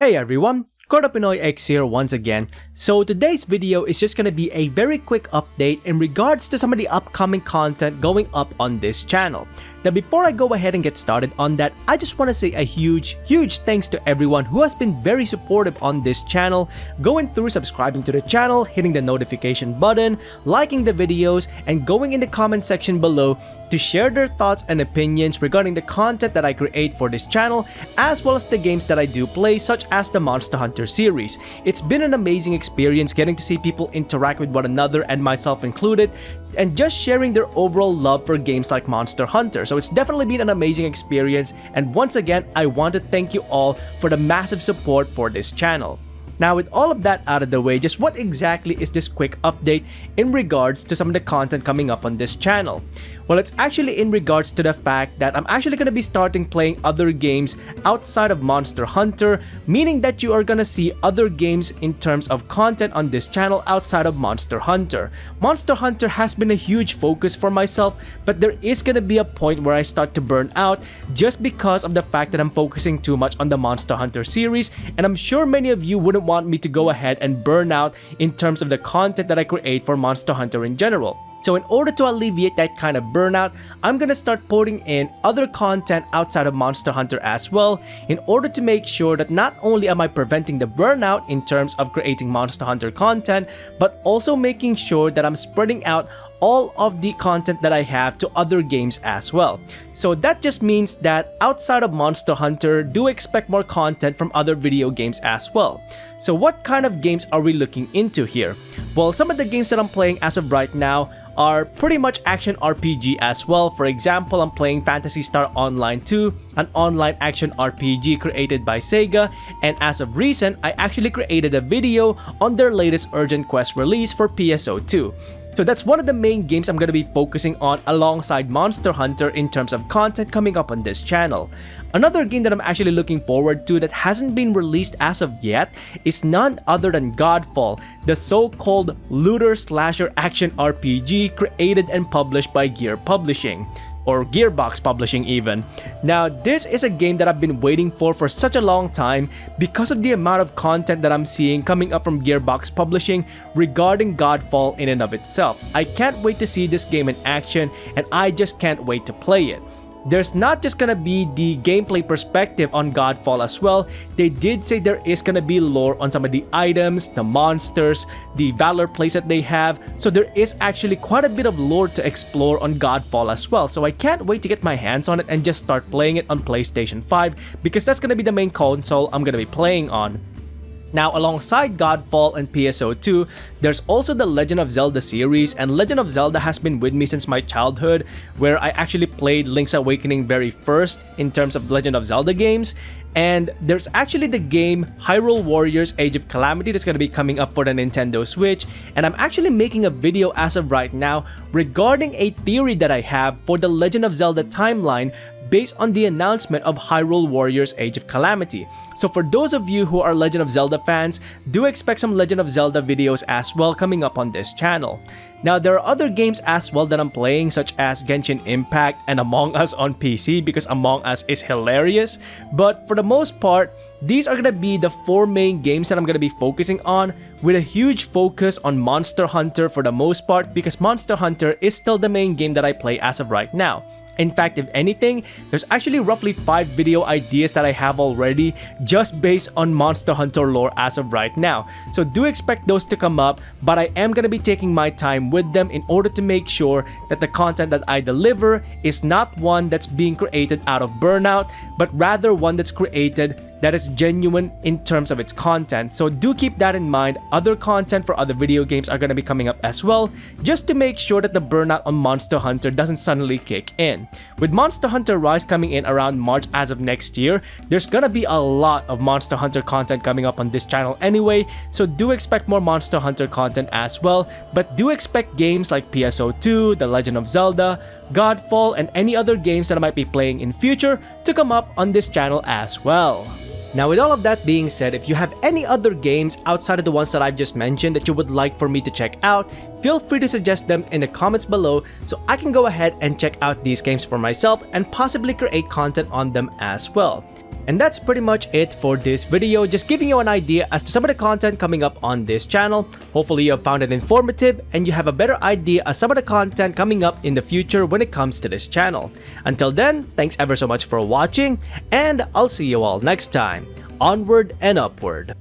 Hey everyone, Pinoy X here once again. So today's video is just gonna be a very quick update in regards to some of the upcoming content going up on this channel. Now before I go ahead and get started on that, I just want to say a huge thanks to everyone who has been very supportive on this channel, going through subscribing to the channel, hitting the notification button, liking the videos, and going in the comment section below to share their thoughts and opinions regarding the content that I create for this channel, as well as the games that I do play, such as the Monster Hunter series. It's been an amazing experience getting to see people interact with one another, and myself included, and just sharing their overall love for games like Monster Hunter. So it's definitely been an amazing experience, and once again, I want to thank you all for the massive support for this channel. Now with all of that out of the way, just what exactly is this quick update in regards to some of the content coming up on this channel? Well, it's actually in regards to the fact that I'm actually going to be starting playing other games outside of Monster Hunter, meaning that you are going to see other games in terms of content on this channel outside of Monster Hunter. Monster Hunter has been a huge focus for myself, but there is going to be a point where I start to burn out just because of the fact that I'm focusing too much on the Monster Hunter series, and I'm sure many of you wouldn't want me to go ahead and burn out in terms of the content that I create for Monster Hunter in general. So in order to alleviate that kind of burnout, I'm gonna start putting in other content outside of Monster Hunter as well, in order to make sure that not only am I preventing the burnout in terms of creating Monster Hunter content, but also making sure that I'm spreading out all of the content that I have to other games as well. So that just means that outside of Monster Hunter, do expect more content from other video games as well. So what kind of games are we looking into here? Well, some of the games that I'm playing as of right now are pretty much action RPG as well. For example, I'm playing Phantasy Star Online 2, an online action RPG created by Sega, and as of recent, I actually created a video on their latest Urgent Quest release for PSO2. So that's one of the main games I'm going to be focusing on alongside Monster Hunter in terms of content coming up on this channel. Another game that I'm actually looking forward to that hasn't been released as of yet is none other than Godfall, the so-called looter slasher action RPG created and published by Gear Publishing, or Gearbox Publishing even. Now this is a game that I've been waiting for such a long time because of the amount of content that I'm seeing coming up from Gearbox Publishing regarding Godfall in and of itself. I can't wait to see this game in action, and I just can't wait to play it. There's not just gonna be the gameplay perspective on Godfall as well. They did say there is gonna be lore on some of the items, the monsters, the valor plays that they have. So there is actually quite a bit of lore to explore on Godfall as well. So I can't wait to get my hands on it and just start playing it on PlayStation 5, because that's gonna be the main console I'm gonna be playing on. Now, alongside Godfall and PSO2, there's also the Legend of Zelda series, and Legend of Zelda has been with me since my childhood, where I actually played Link's Awakening very first in terms of Legend of Zelda games. And there's actually the game Hyrule Warriors Age of Calamity that's going to be coming up for the Nintendo Switch, and I'm actually making a video as of right now regarding a theory that I have for the Legend of Zelda timeline based on the announcement of Hyrule Warriors Age of Calamity. So for those of you who are Legend of Zelda fans, do expect some Legend of Zelda videos as well coming up on this channel. Now there are other games as well that I'm playing, such as Genshin Impact and Among Us on PC, because Among Us is hilarious. But for the most part, these are going to be the 4 main games that I'm going to be focusing on, with a huge focus on Monster Hunter for the most part, because Monster Hunter is still the main game that I play as of right now. In fact, if anything, there's actually roughly 5 video ideas that I have already just based on Monster Hunter lore as of right now. So do expect those to come up, but I am going to be taking my time with them in order to make sure that the content that I deliver is not one that's being created out of burnout, but rather one that's created that is genuine in terms of its content. So do keep that in mind. Other content for other video games are going to be coming up as well, just to make sure that the burnout on Monster Hunter doesn't suddenly kick in. With Monster Hunter Rise coming in around March as of next year, there's gonna be a lot of Monster Hunter content coming up on this channel anyway, so do expect more Monster Hunter content as well, but do expect games like PSO2, The Legend of Zelda, Godfall, and any other games that I might be playing in future to come up on this channel as well. Now with all of that being said, if you have any other games outside of the ones that I've just mentioned that you would like for me to check out, feel free to suggest them in the comments below so I can go ahead and check out these games for myself and possibly create content on them as well. And that's pretty much it for this video, just giving you an idea as to some of the content coming up on this channel. Hopefully you have found it informative and you have a better idea of some of the content coming up in the future when it comes to this channel. Until then, thanks ever so much for watching, and I'll see you all next time. Onward and upward.